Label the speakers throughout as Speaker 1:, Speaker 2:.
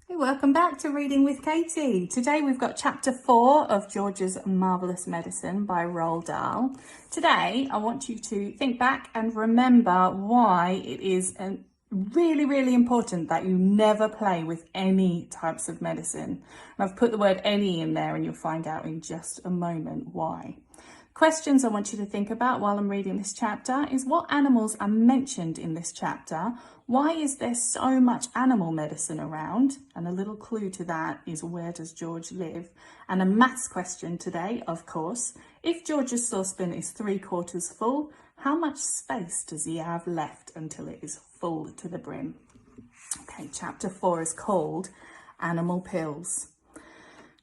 Speaker 1: Hey, welcome back to Reading with Katy. Today we've got chapter 4 of George's Marvellous Medicine by Roald Dahl. Today I want you to think back and remember why it is really important that you never play with any types of medicine. And I've put the word any in there and you'll find out in just a moment why. Questions I want you to think about while I'm reading this chapter is what animals are mentioned in this chapter? Why is there so much animal medicine around? And a little clue to that is where does George live? And a maths question today, of course. If George's saucepan is 3/4 full, how much space does he have left until it is full to the brim? Okay, chapter 4 is called Animal Pills.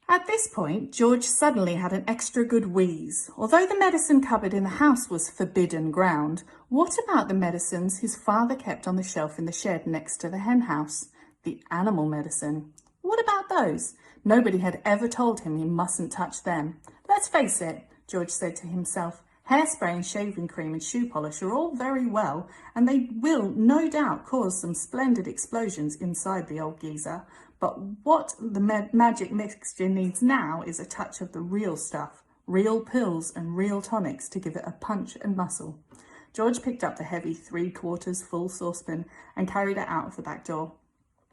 Speaker 1: At this point, George suddenly had an extra good wheeze. Although the medicine cupboard in the house was forbidden ground, what about the medicines his father kept on the shelf in the shed next to the hen house? The animal medicine. What about those? Nobody had ever told him he mustn't touch them. Let's face it, George said to himself, hairspray and shaving cream and shoe polish are all very well, and they will no doubt cause some splendid explosions inside the old geezer. But what the magic mixture needs now is a touch of the real stuff, real pills and real tonics to give it a punch and muscle. George picked up the heavy 3/4 full saucepan and carried it out of the back door.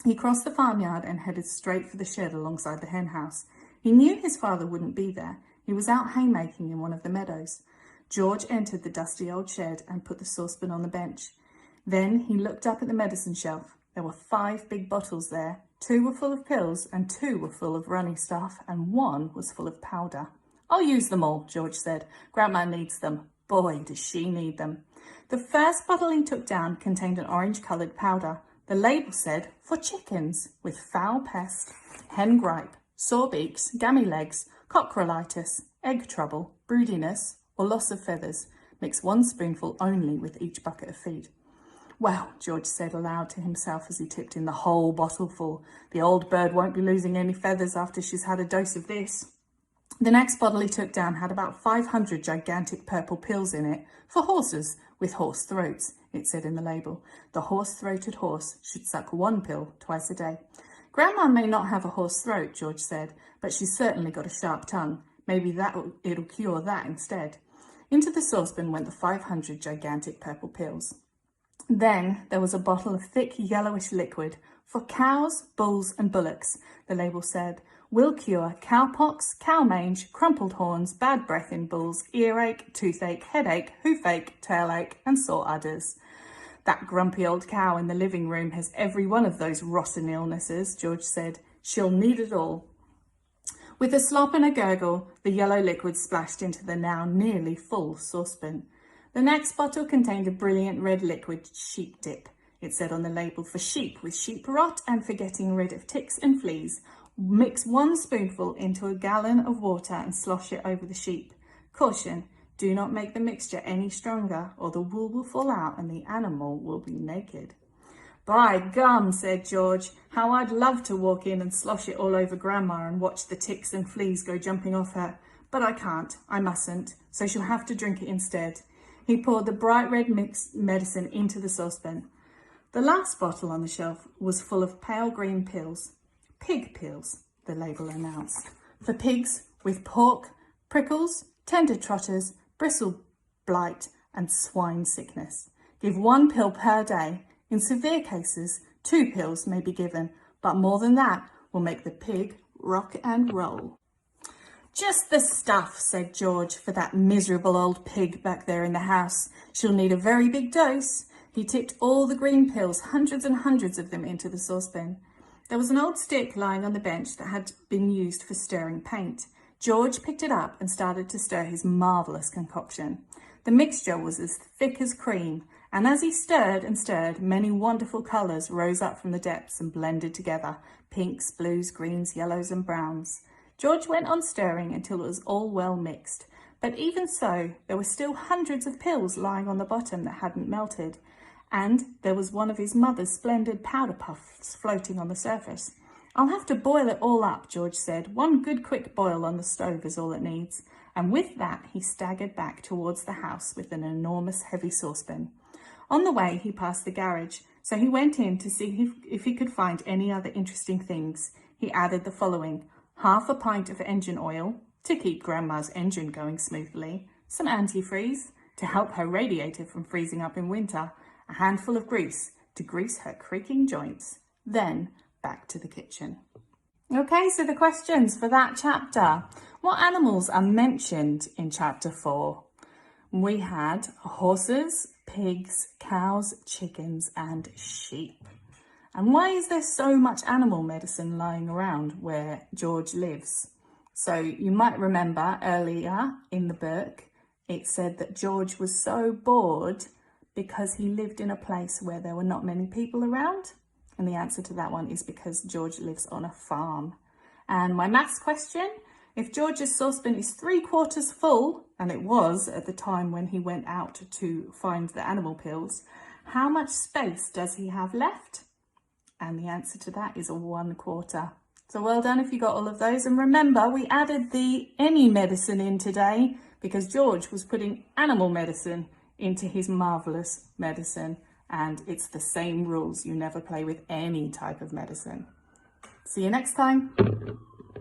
Speaker 1: He crossed the farmyard and headed straight for the shed alongside the hen house. He knew his father wouldn't be there. He was out haymaking in one of the meadows. George entered the dusty old shed and put the saucepan on the bench. Then he looked up at the medicine shelf. There were 5 big bottles there. 2 were full of pills and 2 were full of runny stuff and 1 was full of powder. I'll use them all, George said. Grandma needs them. Boy, does she need them. The first bottle he took down contained an orange-coloured powder. The label said, for chickens, with foul pest, hen gripe, sore beaks, gammy legs, cockroolitis, egg trouble, broodiness, or loss of feathers. Mix 1 spoonful only with each bucket of feed. Well, George said aloud to himself as he tipped in the whole bottle full. The old bird won't be losing any feathers after she's had a dose of this. The next bottle he took down had about 500 gigantic purple pills in it, for horses with horse throats, it said in the label. The horse-throated horse should suck 1 pill twice a day. Grandma may not have a horse throat, George said, but she's certainly got a sharp tongue. Maybe it'll cure that instead. Into the saucepan went the 500 gigantic purple pills. Then there was a bottle of thick yellowish liquid for cows, bulls and bullocks. The label said, will cure cowpox, cow mange, crumpled horns, bad breath in bulls, earache, toothache, headache, hoofache, tailach and sore udders. That grumpy old cow in the living room has every one of those rotten illnesses, George said. She'll need it all. With a slop and a gurgle, the yellow liquid splashed into the now nearly full saucepan. The next bottle contained a brilliant red liquid sheep dip. It said on the label, for sheep with sheep rot and for getting rid of ticks and fleas. Mix 1 spoonful into a gallon of water and slosh it over the sheep. Caution, do not make the mixture any stronger or the wool will fall out and the animal will be naked. By gum, said George, how I'd love to walk in and slosh it all over Grandma and watch the ticks and fleas go jumping off her. But I can't, I mustn't, so she'll have to drink it instead. He poured the bright red mixed medicine into the saucepan. The last bottle on the shelf was full of pale green pills. Pig pills, the label announced. For pigs with pork, prickles, tender trotters, bristle blight and swine sickness. Give 1 pill per day. In severe cases, 2 pills may be given, but more than that will make the pig rock and roll. Just the stuff, said George, for that miserable old pig back there in the house. She'll need a very big dose. He tipped all the green pills, hundreds and hundreds of them, into the saucepan. There was an old stick lying on the bench that had been used for stirring paint. George picked it up and started to stir his marvellous concoction. The mixture was as thick as cream, and as he stirred and stirred, many wonderful colours rose up from the depths and blended together, pinks, blues, greens, yellows and browns. George went on stirring until it was all well mixed, but even so, there were still hundreds of pills lying on the bottom that hadn't melted, and there was one of his mother's splendid powder puffs floating on the surface. I'll have to boil it all up, George said. 1 good quick boil on the stove is all it needs. And with that, he staggered back towards the house with an enormous heavy saucepan. On the way, he passed the garage. So he went in to see if he could find any other interesting things. He added the following: half a pint of engine oil to keep Grandma's engine going smoothly, some antifreeze to help her radiator from freezing up in winter, a handful of grease to grease her creaking joints. Then back to the kitchen. Okay, so the questions for that chapter. What animals are mentioned in chapter 4? We had horses, pigs, cows, chickens, and sheep. And why is there so much animal medicine lying around where George lives? So you might remember earlier in the book, it said that George was so bored because he lived in a place where there were not many people around. And the answer to that one is because George lives on a farm. And my maths question, if George's saucepan is 3/4 full, and it was at the time when he went out to find the animal pills, how much space does he have left? And the answer to that is 1/4. So well done if you got all of those. And remember, we added the any medicine in today because George was putting animal medicine into his marvellous medicine. And it's the same rules. You never play with any type of medicine. See you next time.